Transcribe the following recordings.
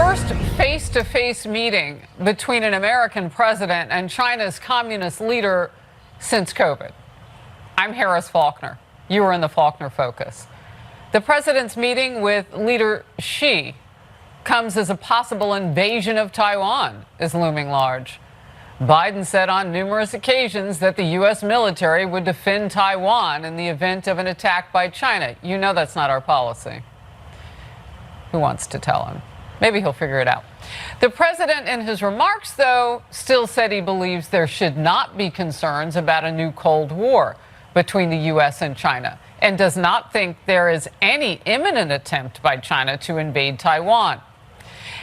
first face-to-face meeting between an American president and China's communist leader since COVID. I'm Harris Faulkner. You are in the Faulkner Focus. The president's meeting with leader Xi comes as a possible invasion of Taiwan is looming large. Biden said on numerous occasions that the U.S. military would defend Taiwan in the event of an attack by China. You know that's not our policy. Who wants to tell him? Maybe he'll figure it out. The president, in his remarks, though, still said he believes there should not be concerns about a new Cold War between the U.S. and China, and does not think there is any imminent attempt by China to invade Taiwan.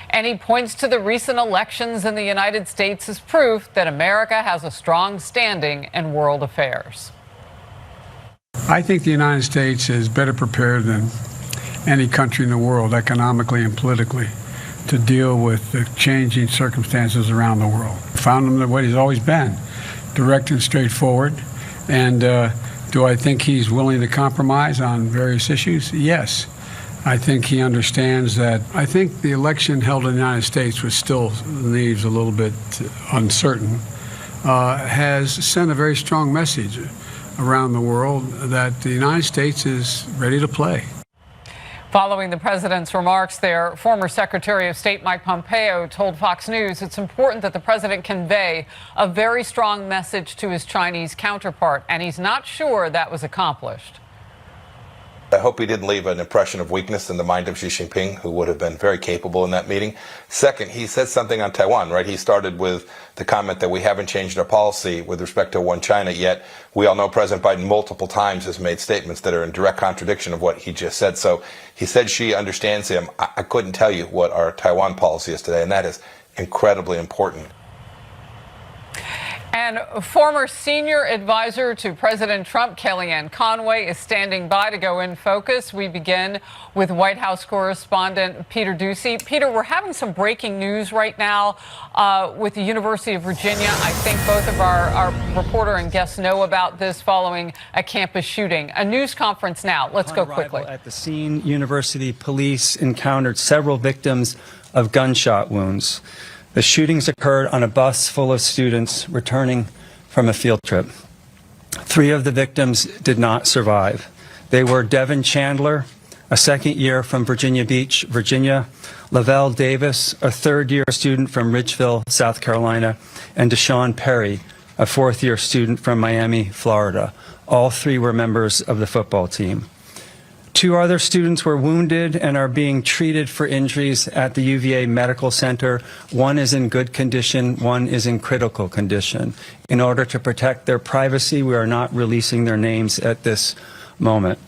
And he points to the recent elections in the United States as proof that America has a strong standing in world affairs. I think the United States is better prepared than any country in the world, economically and politically, to deal with the changing circumstances around the world. Found him the way he's always been, direct and straightforward. And do I think he's willing to compromise on various issues? Yes. I think he understands that. I think the election held in the United States, which still leaves a little bit uncertain, has sent a very strong message around the world that the United States is ready to play. Following the president's remarks there, former Secretary of State Mike Pompeo told Fox News it's important that the president convey a very strong message to his Chinese counterpart, and he's not sure that was accomplished. I hope he didn't leave an impression of weakness in the mind of Xi Jinping, who would have been very capable in that meeting. Second, he said something on Taiwan, right? He started with the comment that we haven't changed our policy with respect to one China, yet we all know President Biden multiple times has made statements that are in direct contradiction of what he just said. So he said Xi understands him. I couldn't tell you what our Taiwan policy is today, and that is incredibly important. And former senior advisor to President Trump, Kellyanne Conway, is standing by to go in focus. We begin with White House correspondent Peter Doocy. Peter, we're having some breaking news right now with the University of Virginia. I think both of our reporter and guests know about this following a campus shooting. A news conference now. Let's go quickly. At the scene, University police encountered several victims of gunshot wounds. The shootings occurred on a bus full of students returning from a field trip. 3 of the victims did not survive. They were Devin Chandler, a second year from Virginia Beach, Virginia, Lavelle Davis, a third-year student from Ridgeville, South Carolina, and Deshaun Perry, a fourth-year student from Miami, Florida. All 3 were members of the football team. 2 other students were wounded and are being treated for injuries at the UVA Medical Center. 1 is in good condition, 1 is in critical condition. In order to protect their privacy, we are not releasing their names at this moment.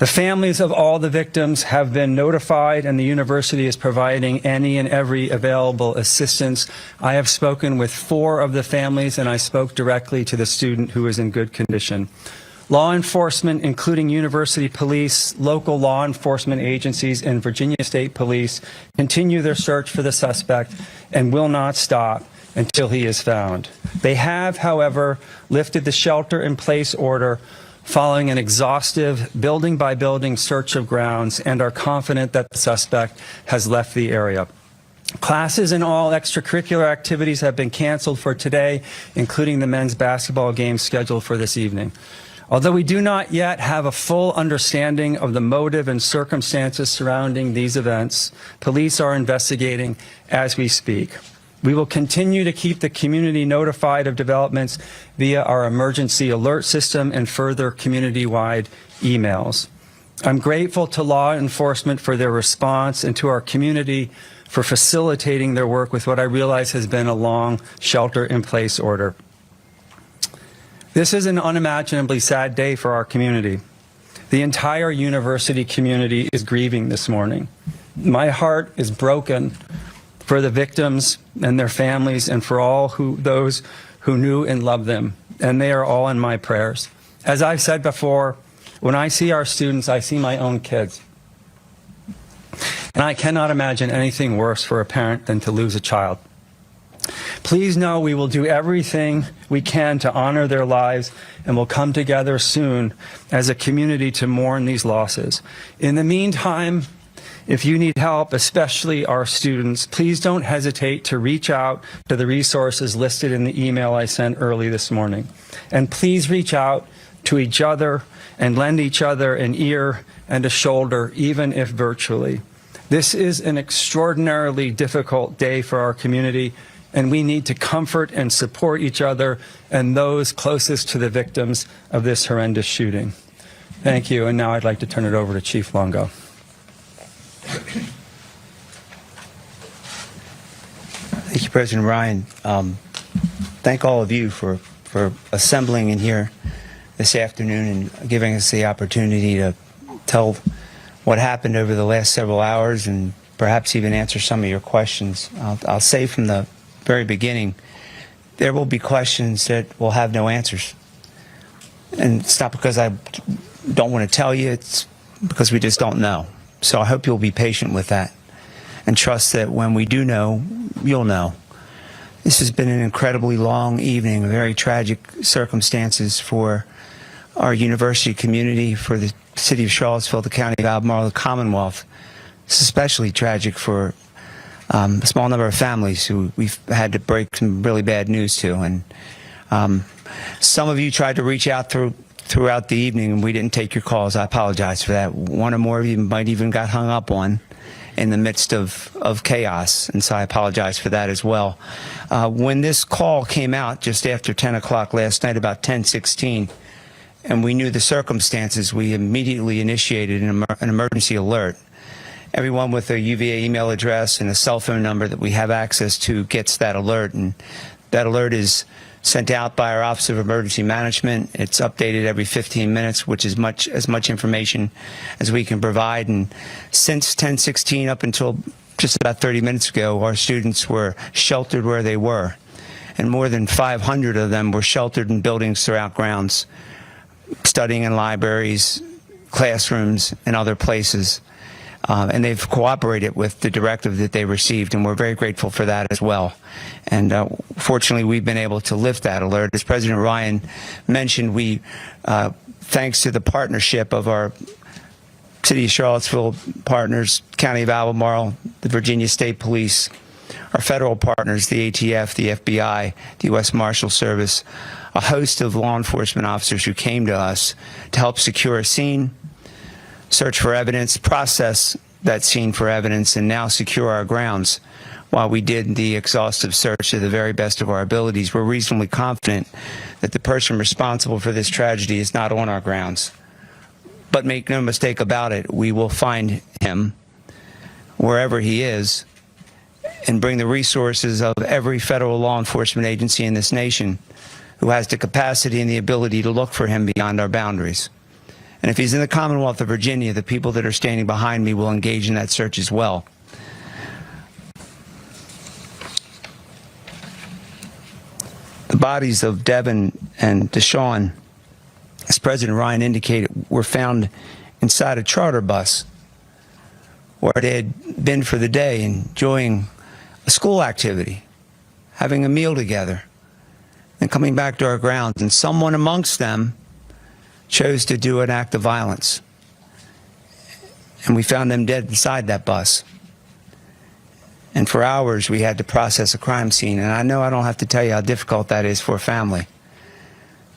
The families of all the victims have been notified, and the university is providing any and every available assistance. I have spoken with 4 of the families, and I spoke directly to the student who is in good condition. Law enforcement, including university police, local law enforcement agencies, and Virginia State Police, continue their search for the suspect and will not stop until he is found. They have, however, lifted the shelter-in-place order following an exhaustive building-by-building search of grounds and are confident that the suspect has left the area. Classes and all extracurricular activities have been canceled for today, including the men's basketball game scheduled for this evening. Although we do not yet have a full understanding of the motive and circumstances surrounding these events, police are investigating as we speak. We will continue to keep the community notified of developments via our emergency alert system and further community-wide emails. I'm grateful to law enforcement for their response and to our community for facilitating their work with what I realize has been a long shelter-in-place order. This is an unimaginably sad day for our community. The entire university community is grieving this morning. My heart is broken for the victims and their families and for all those who knew and loved them, and they are all in my prayers. As I've said before, when I see our students, I see my own kids. And I cannot imagine anything worse for a parent than to lose a child. Please know we will do everything we can to honor their lives and will come together soon as a community to mourn these losses. In the meantime, If you need help, especially our students, please don't hesitate to reach out to the resources listed in the email I sent early this morning. And please reach out to each other and lend each other an ear and a shoulder, even if virtually. This is an extraordinarily difficult day for our community, and we need to comfort and support each other and those closest to the victims of this horrendous shooting. Thank you, and now I'd like to turn it over to Chief Longo. Thank you, President Ryan. Thank all of you for assembling in here this afternoon and giving us the opportunity to tell what happened over the last several hours and perhaps even answer some of your questions. I'll say from the very beginning, there will be questions that will have no answers. And it's not because I don't want to tell you, it's because we just don't know. So I hope you'll be patient with that and trust that when we do know, you'll know. This has been an incredibly long evening, very tragic circumstances for our university community, for the city of Charlottesville, the county of Albemarle, the Commonwealth. It's especially tragic for a small number of families who we've had to break some really bad news to. And some of you tried to reach out throughout the evening, and we didn't take your calls. I apologize for that. One or more of you might even got hung up on in the midst of chaos, and so I apologize for that as well. When this call came out just after 10 o'clock last night, about 10:16, and we knew the circumstances, we immediately initiated an emergency alert. Everyone with a UVA email address and a cell phone number that we have access to gets that alert, and that alert is sent out by our Office of Emergency Management. It's updated every 15 minutes, which is as much information as we can provide. And since 10:16 up until just about 30 minutes ago, our students were sheltered where they were, and more than 500 of them were sheltered in buildings throughout grounds, studying in libraries, classrooms, and other places. And they've cooperated with the directive that they received, and we're very grateful for that as well. And fortunately, we've been able to lift that alert. As President Ryan mentioned, we, thanks to the partnership of our City of Charlottesville partners, County of Albemarle, the Virginia State Police, our federal partners, the ATF, the FBI, the U.S. Marshal Service, a host of law enforcement officers who came to us to help secure a scene, search for evidence, process that scene for evidence, and now secure our grounds. While we did the exhaustive search to the very best of our abilities, we're reasonably confident that the person responsible for this tragedy is not on our grounds. But make no mistake about it, we will find him wherever he is and bring the resources of every federal law enforcement agency in this nation who has the capacity and the ability to look for him beyond our boundaries. And if he's in the Commonwealth of Virginia, the people that are standing behind me will engage in that search as well. The bodies of Devin and Deshaun, as President Ryan indicated, were found inside a charter bus where they had been for the day, enjoying a school activity, having a meal together, and coming back to our grounds. And someone amongst them chose to do an act of violence. And we found them dead inside that bus. And for hours, we had to process a crime scene. And I know I don't have to tell you how difficult that is for a family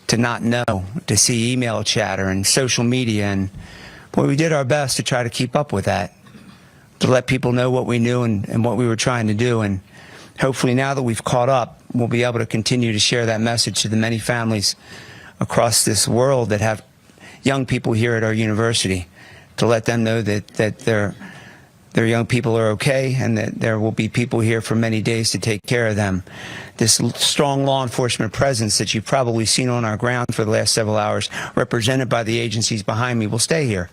to not know, to see email chatter and social media. And boy, we did our best to try to keep up with that, to let people know what we knew and what we were trying to do. And hopefully now that we've caught up, we'll be able to continue to share that message to the many families across this world that have young people here at our university, to let them know that their young people are okay and that there will be people here for many days to take care of them. This strong law enforcement presence that you've probably seen on our ground for the last several hours, represented by the agencies behind me, will stay here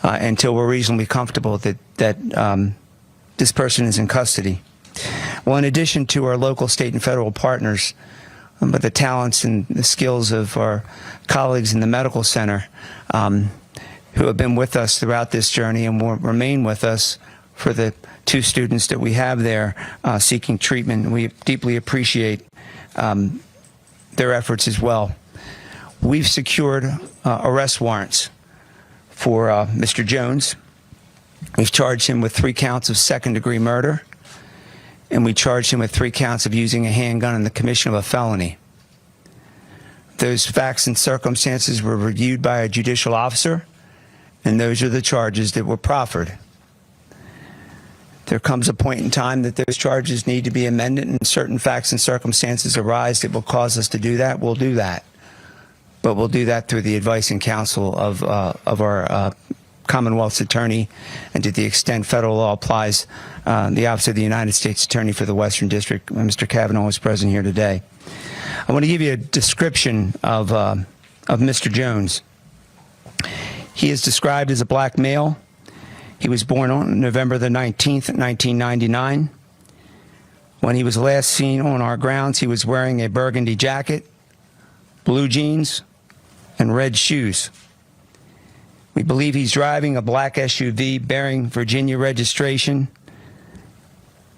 until we're reasonably comfortable that this person is in custody. Well, in addition to our local, state, and federal partners, but the talents and the skills of our colleagues in the medical center who have been with us throughout this journey and will remain with us for the 2 students that we have there seeking treatment. We deeply appreciate their efforts as well. We've secured arrest warrants for Mr. Jones, We've charged him with 3 counts of second-degree murder, and we charged him with 3 counts of using a handgun in the commission of a felony. Those facts and circumstances were reviewed by a judicial officer, and those are the charges that were proffered. There comes a point in time that those charges need to be amended, and certain facts and circumstances arise that will cause us to do that. We'll do that. But we'll do that through the advice and counsel of our Commonwealth's attorney, and to the extent federal law applies, the Office of the United States Attorney for the Western District. Mr. Kavanaugh is present here today. I want to give you a description of Mr. Jones. He is described as a black male. He was born on November the 19th, 1999. When he was last seen on our grounds, he was wearing a burgundy jacket, blue jeans, and red shoes. We believe he's driving a black SUV bearing Virginia registration.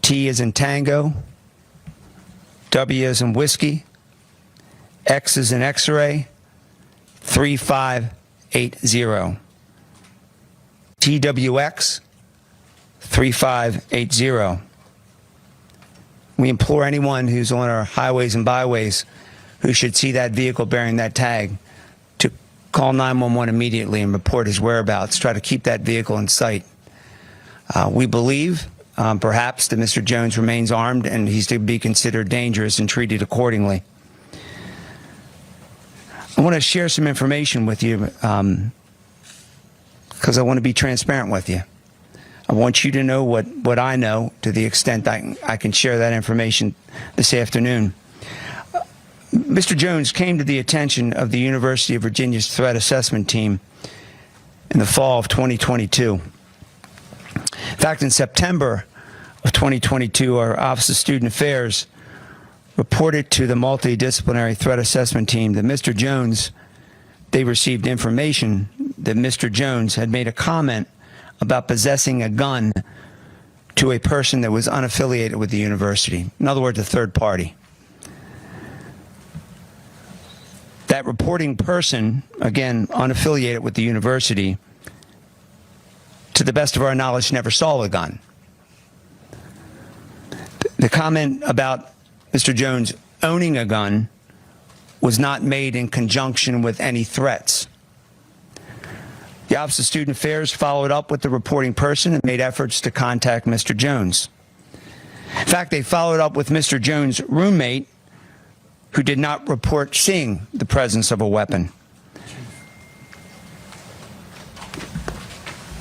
T as in Tango, W as in Whiskey, X as in X-ray, 3580. TWX 3580. We implore anyone who's on our highways and byways who should see that vehicle bearing that tag to call 911 immediately and report his whereabouts. Try to keep that vehicle in sight. We believe perhaps that Mr. Jones remains armed and he's to be considered dangerous and treated accordingly. I want to share some information with you because I want to be transparent with you. I want you to know what I know to the extent I can share that information this afternoon. Mr. Jones came to the attention of the University of Virginia's threat assessment team in the fall of 2022. In fact, in September of 2022, our Office of Student Affairs reported to the multidisciplinary threat assessment team that Mr. Jones, they received information that Mr. Jones had made a comment about possessing a gun to a person that was unaffiliated with the university. In other words, a third party. That reporting person, again, unaffiliated with the university, to the best of our knowledge, never saw a gun. The comment about Mr. Jones owning a gun was not made in conjunction with any threats. The Office of Student Affairs followed up with the reporting person and made efforts to contact Mr. Jones. In fact, they followed up with Mr. Jones' roommate, who did not report seeing the presence of a weapon.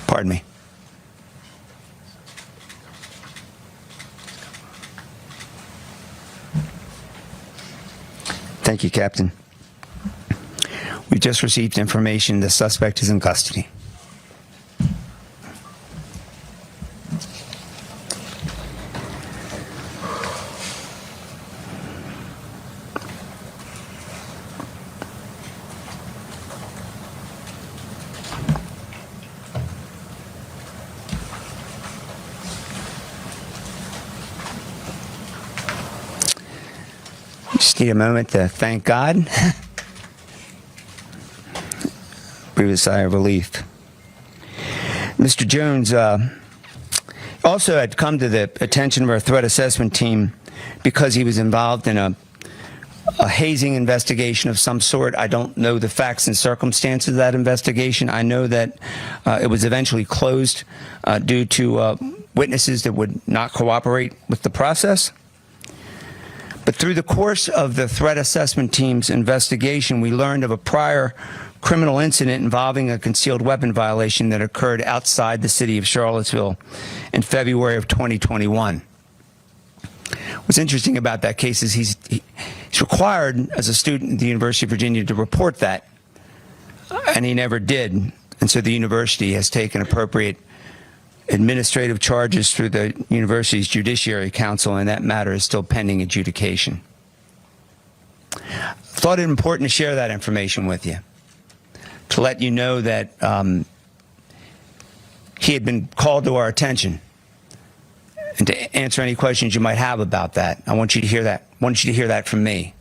Pardon me. Thank you, Captain. We just received information the suspect is in custody. Just need a moment to thank God. Breathe a sigh of relief. Mr. Jones also had come to the attention of our threat assessment team because he was involved in a hazing investigation of some sort. I don't know the facts and circumstances of that investigation. I know that it was eventually closed due to witnesses that would not cooperate with the process. But through the course of the threat assessment team's investigation, we learned of a prior criminal incident involving a concealed weapon violation that occurred outside the city of Charlottesville in February of 2021. What's interesting about that case is he's required as a student at the University of Virginia to report that, and he never did. And so the university has taken appropriate administrative charges through the university's Judiciary Council, and that matter is still pending adjudication. I thought it important to share that information with you, to let you know that he had been called to our attention, and to answer any questions you might have about that. I want you to hear that. I want you to hear that from me,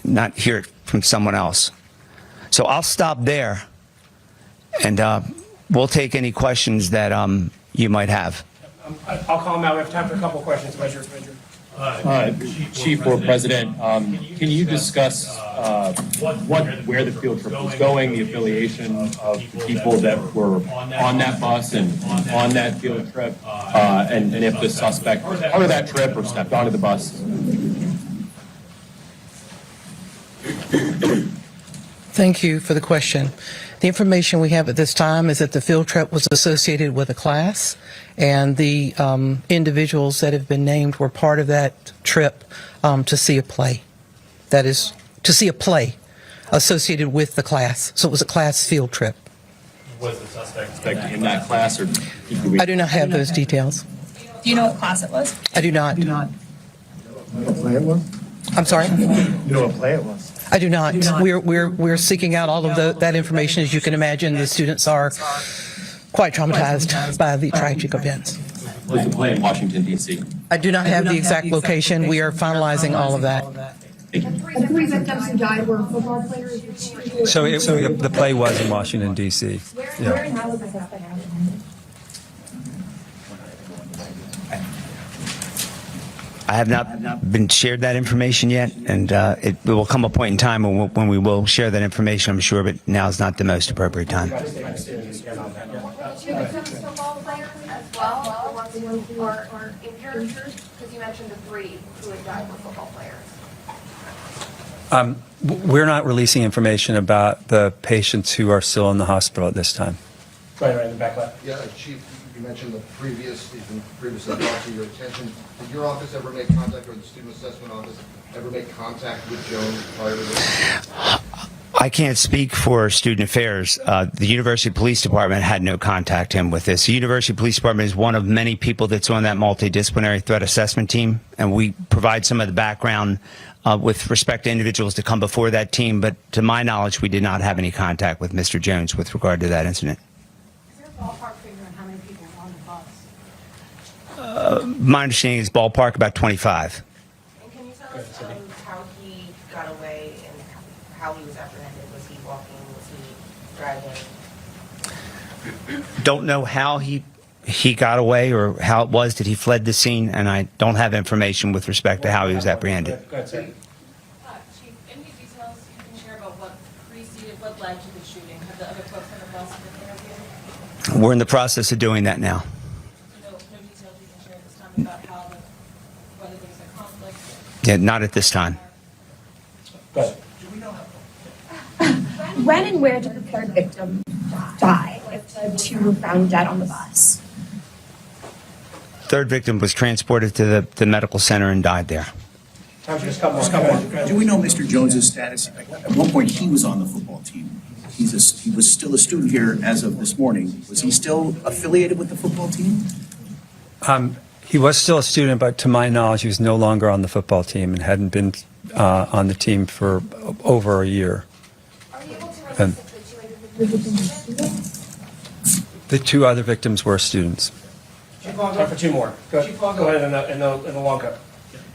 not hear it from someone else. So I'll stop there and we'll take any questions that you might have. I'll call him out. We have time for a couple of questions. Measure. Chief or President, can you discuss where the field trip was going, the affiliation of the people that were on that bus and on that field trip, and if the suspect was part of that trip or stepped onto the bus? Thank you for the question. The information we have at this time is that the field trip was associated with a class, and the individuals that have been named were part of that trip to see a play. That is, to see a play associated with the class. So it was a class field trip. Was the suspect in that class, or I do not have those details. Do you know what class it was? I do not. What play it was? I'm sorry? You know what play it was? I do not. We're seeking out all of that information. As you can imagine, the students are quite traumatized by the tragic events. was the play in Washington, D.C.? I do not have the exact location. We are finalizing all of that. The three victims who died were football players. So the play was in Washington, D.C. Where and how was the suspect apprehended? I have not been shared that information yet, and it will come a point in time when we will share that information, I'm sure, but now is not the most appropriate time. Two victims football players as well, the ones who are injured? Because you mentioned the three who had died were football players. We're not releasing information about the patients who are still in the hospital at this time. Right in the back left. Yeah, Chief, you mentioned previously brought to your attention. Did your office ever make contact, or the student assessment office ever make contact with Jones prior to this? I can't speak for student affairs. The University Police Department had no contact him with this. The University Police Department is one of many people that's on that multidisciplinary threat assessment team, and we provide some of the background with respect to individuals to come before that team, but to my knowledge, we did not have any contact with Mr. Jones with regard to that incident. Is there a ballpark figure on how many people were on the bus? My understanding is ballpark about 25. And can you tell us how he got away and how he was apprehended? Was he walking? Was he driving? Don't know how he got away or how it was that he fled the scene, and I don't have information with respect to how he was apprehended. Go ahead, sir. Chief, any details you can share about what preceded, what led to the shooting? Have the other folks on the bus been interviewed? We're in the process of doing that now. No details you can share at this time about how whether there was a conflict? Yeah, not at this time. Go ahead. When and where did the third victim die if the two were found dead on the bus? Third victim was transported to the medical center and died there. Time for just a couple more. Do we know Mr. Jones's status? At one point, he was on the football team. He was still a student here as of this morning. Was he still affiliated with the football team? He was still a student, but to my knowledge, he was no longer on the football team and hadn't been on the team for over a year. Are you able to And the two other victims were students. Time for two more. Go ahead in the long cut.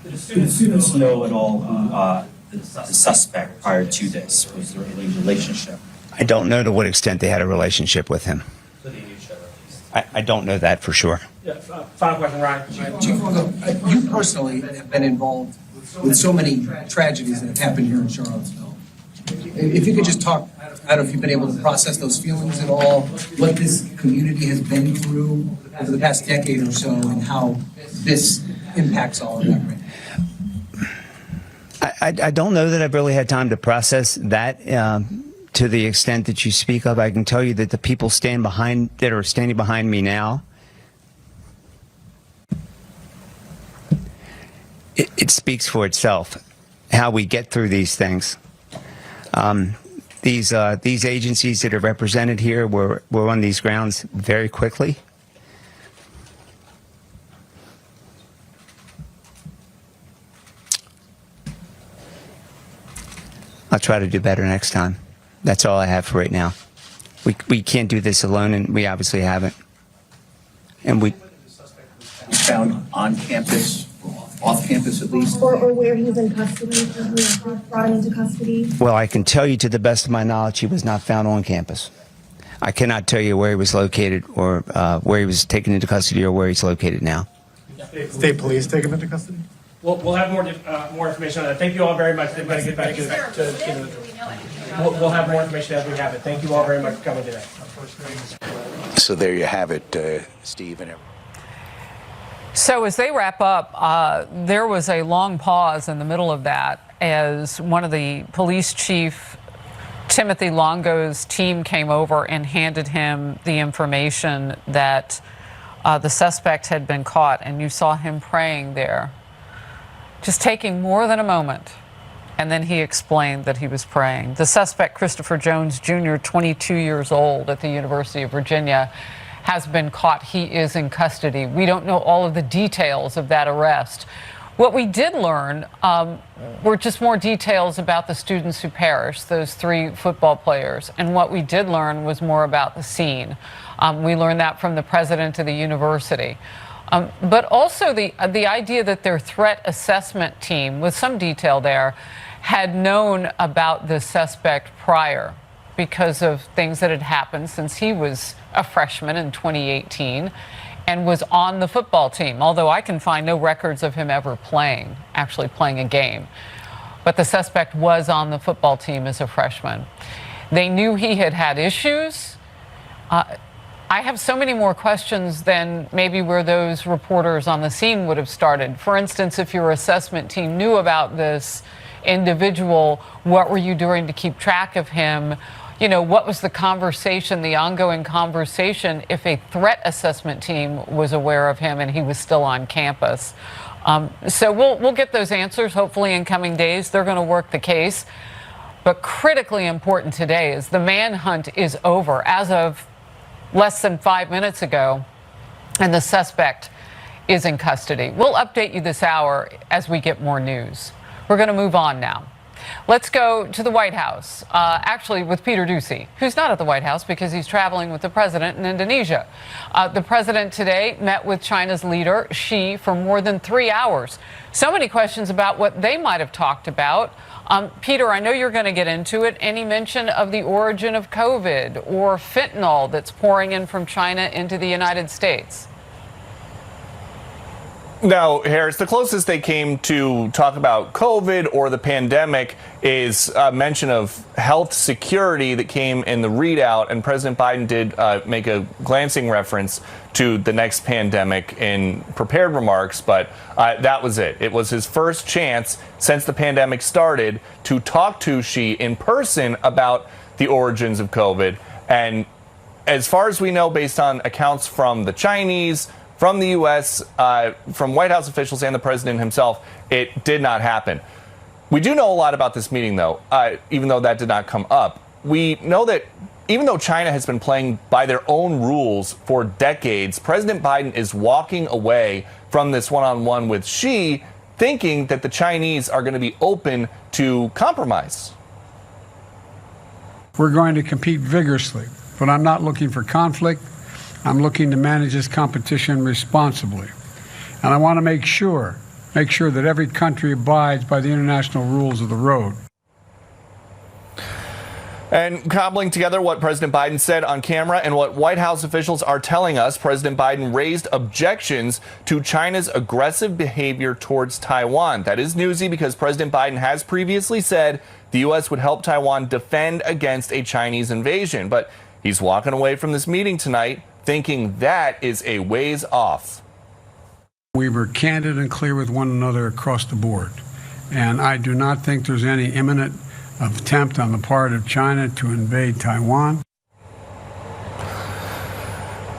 Did the students know at all who the suspect prior to this? Was there any relationship? I don't know to what extent they had a relationship with him. So they knew each other. I don't know that for sure. Yeah, final question, Ryan. Chief Longo, you personally have been involved with so many tragedies that have happened here in Charlottesville. If you could just talk, I don't know if you've been able to process those feelings at all, what this community has been through over the past decade or so, and how this impacts all of that right now. I don't know that I've really had time to process that to the extent that you speak of. I can tell you that the people that are standing behind me now, it speaks for itself, how we get through these things. These agencies that are represented here were on these grounds very quickly. I'll try to do better next time. That's all I have for right now. We can't do this alone, and we obviously haven't. And we Found on campus, off campus at least? Or where he was in custody, or who was brought him into custody? Well, I can tell you to the best of my knowledge, he was not found on campus. I cannot tell you where he was located or where he was taken into custody or where he's located now. State police take him into custody? We'll have more information on that. Thank you all very much. They're going to get back we'll have more information as we have it. Thank you all very much for coming today. So there you have it, Steve and everyone. So as they wrap up, there was a long pause in the middle of that as one of the police chief, Timothy Longo's team, came over and handed him the information that the suspect had been caught, and you saw him praying there, just taking more than a moment. And then he explained that he was praying. The suspect, Christopher Jones Jr., 22 years old, at the University of Virginia, has been caught. He is in custody. We don't know all of the details of that arrest. What we did learn were just more details about the students who perished, those 3 football players. And what we did learn was more about the scene. We learned that from the president of the university. But also the idea that their threat assessment team, with some detail there, had known about the suspect prior because of things that had happened since he was a freshman in 2018 and was on the football team, although I can find no records of him ever actually playing a game. But the suspect was on the football team as a freshman. They knew he had had issues. I have so many more questions than maybe where those reporters on the scene would have started. For instance, if your assessment team knew about this individual, what were you doing to keep track of him? You know, what was the conversation, the ongoing conversation, if a threat assessment team was aware of him and he was still on campus? So we'll get those answers hopefully in coming days. They're going to work the case. But critically important today is the manhunt is over as of less than 5 minutes ago, and the suspect is in custody. We'll update you this hour as we get more news. We're going to move on now. Let's go to the White House, actually with Peter Doocy, who's not at the White House because he's traveling with the president in Indonesia. The president today met with China's leader, Xi, for more than 3 hours. So many questions about what they might have talked about. Peter, I know you're going to get into it. Any mention of the origin of COVID or fentanyl that's pouring in from China into the United States? No, Harris, the closest they came to talk about COVID or the pandemic is a mention of health security that came in the readout, and President Biden did make a glancing reference to the next pandemic in prepared remarks, but that was it. It was his first chance since the pandemic started to talk to Xi in person about the origins of COVID. And as far as we know, based on accounts from the Chinese, from the U.S., from White House officials and the president himself, it did not happen. We do know a lot about this meeting, though, even though that did not come up. We know that even though China has been playing by their own rules for decades, President Biden is walking away from this one-on-one with Xi, thinking that the Chinese are going to be open to compromise. We're going to compete vigorously, but I'm not looking for conflict. I'm looking to manage this competition responsibly. And I want to make sure that every country abides by the international rules of the road. And cobbling together what President Biden said on camera and what White House officials are telling us, President Biden raised objections to China's aggressive behavior towards Taiwan. That is newsy because President Biden has previously said the U.S. would help Taiwan defend against a Chinese invasion. But he's walking away from this meeting tonight thinking that is a ways off. We were candid and clear with one another across the board. And I do not think there's any imminent attempt on the part of China to invade Taiwan.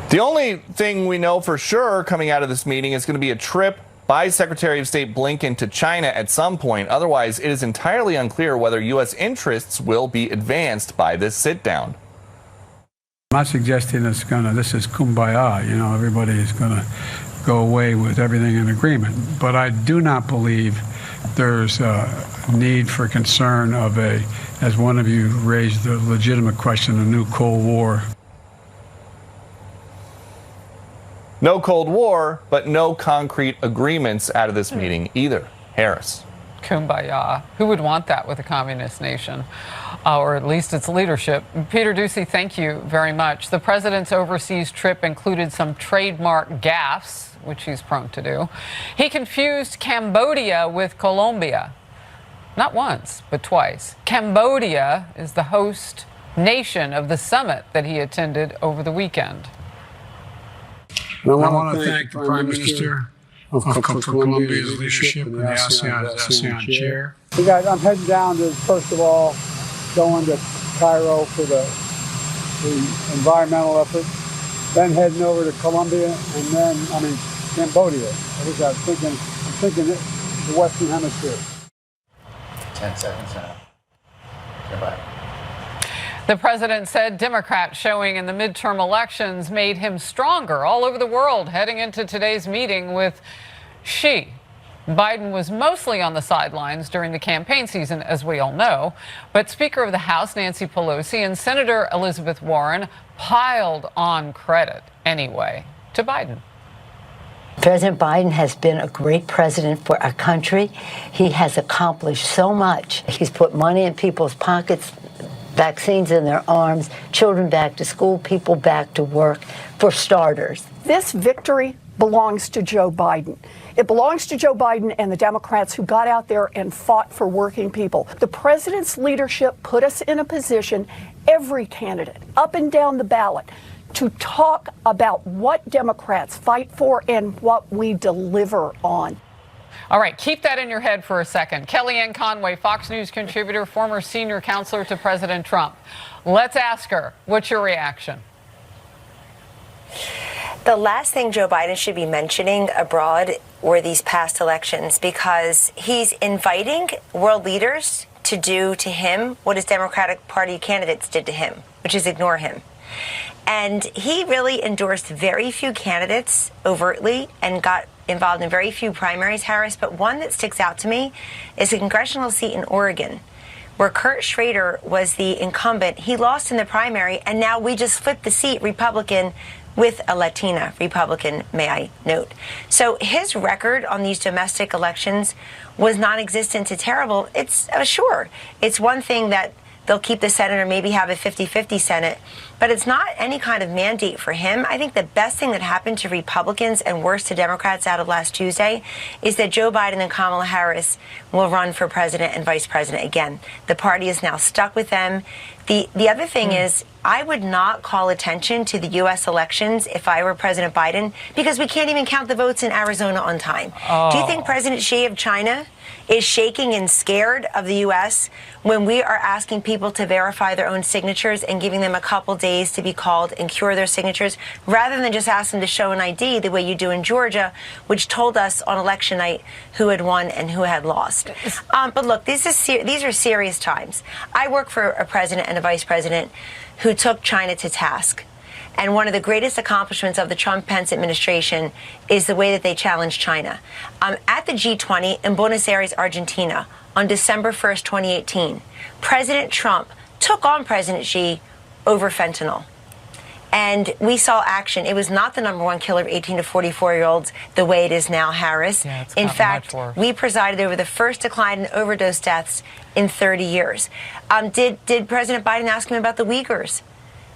The only thing we know for sure coming out of this meeting is going to be a trip by Secretary of State Blinken to China at some point. Otherwise, it is entirely unclear whether U.S. interests will be advanced by this sit-down. I'm not suggesting this is kumbaya, everybody is going to go away with everything in agreement. But I do not believe there's a need for concern of as one of you raised the legitimate question, a new Cold War. No Cold War, but no concrete agreements out of this meeting either. Harris. Kumbaya. Who would want that with a communist nation, or at least its leadership? Peter Doocy, thank you very much. The president's overseas trip included some trademark gaffes, which he's prone to do. He confused Cambodia with Colombia. Not once, but twice. Cambodia is the host nation of the summit that he attended over the weekend. I want to thank the Prime Minister of Colombia's leadership and the ASEAN chair. I'm heading down to, first of all, going to Cairo for the environmental effort, then heading over to Colombia, and then, Cambodia. I'm thinking the Western Hemisphere. 10 seconds now. Goodbye. The president said Democrats showing in the midterm elections made him stronger all over the world heading into today's meeting with Xi. Biden was mostly on the sidelines during the campaign season, as we all know, but Speaker of the House Nancy Pelosi and Senator Elizabeth Warren piled on credit anyway to Biden. President Biden has been a great president for our country. He has accomplished so much. He's put money in people's pockets, vaccines in their arms, children back to school, people back to work, for starters. This victory belongs to Joe Biden. It belongs to Joe Biden and the Democrats who got out there and fought for working people. The president's leadership put us in a position, every candidate, up and down the ballot, to talk about what Democrats fight for and what we deliver on. All right, keep that in your head for a second. Kellyanne Conway, Fox News contributor, former senior counselor to President Trump. Let's ask her, what's your reaction? The last thing Joe Biden should be mentioning abroad were these past elections, because he's inviting world leaders to do to him what his Democratic Party candidates did to him, which is ignore him. And he really endorsed very few candidates overtly and got involved in very few primaries, Harris. But one that sticks out to me is a congressional seat in Oregon, where Kurt Schrader was the incumbent. He lost in the primary, and now we just flipped the seat Republican with a Latina Republican, may I note. So his record on these domestic elections was non-existent to terrible. It's sure, it's one thing that they'll keep the Senate or maybe have a 50-50 Senate, but it's not any kind of mandate for him. I think the best thing that happened to Republicans and worse to Democrats out of last Tuesday is that Joe Biden and Kamala Harris will run for president and vice president again. The party is now stuck with them. The other thing is, I would not call attention to the U.S. elections if I were President Biden, because we can't even count the votes in Arizona on time. Do you think President Xi of China is shaking and scared of the U.S. when we are asking people to verify their own signatures and giving them a couple days to be called and cure their signatures, rather than just ask them to show an ID the way you do in Georgia, which told us on election night who had won and who had lost? But look, these are serious times. I work for a president and a vice president who took China to task. And one of the greatest accomplishments of the Trump-Pence administration is the way that they challenged China. At the G20 in Buenos Aires, Argentina, on December 1st, 2018, President Trump took on President Xi over fentanyl. And we saw action. It was not the #1 killer of 18 to 44-year-olds the way it is now, Harris. Yeah, it's in gotten fact, much worse. we presided over the first decline in overdose deaths in 30 years. Did President Biden ask him about the Uyghurs?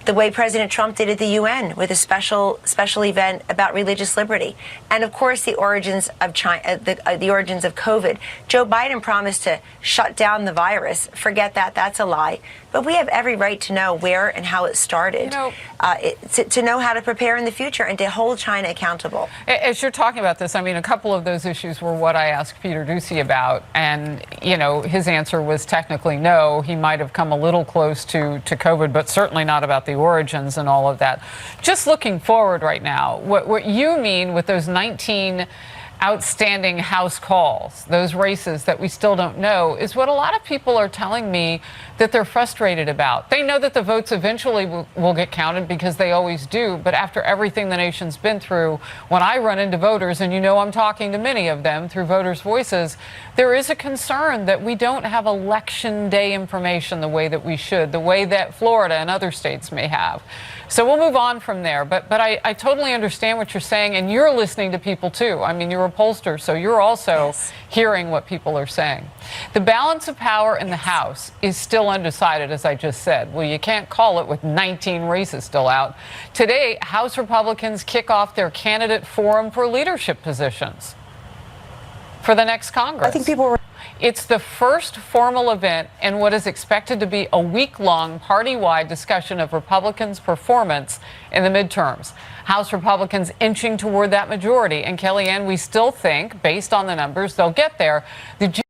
The way President Trump did at the UN with a special event about religious liberty, and of course the origins of China, the origins of COVID. Joe Biden promised to shut down the virus. Forget that; that's a lie. But we have every right to know where and how it started, to know how to prepare in the future and to hold China accountable. As you're talking about this, I mean, a couple of those issues were what I asked Peter Doocy about, and his answer was technically no. He might have come a little close to COVID, but certainly not about the origins and all of that. Just looking forward right now, what you mean with those 19 outstanding House calls, those races that we still don't know, is what a lot of people are telling me that they're frustrated about. They know that the votes eventually will get counted, because they always do. But after everything the nation's been through, when I run into voters, and I'm talking to many of them through Voters' Voices, there is a concern that we don't have election day information the way that we should, the way that Florida and other states may have. So we'll move on from there. But I totally understand what you're saying, and you're listening to people too. I mean, you're a pollsters, so you're also hearing what people are saying. The balance of power in the House is still undecided, as I just said. Well, you can't call it with 19 races still out. Today, House Republicans kick off their candidate forum for leadership positions for the next Congress. I think people were. It's the first formal event in what is expected to be a week-long party-wide discussion of Republicans' performance in the midterms. House Republicans inching toward that majority. And Kellyanne, we still think, based on the numbers, they'll get there. The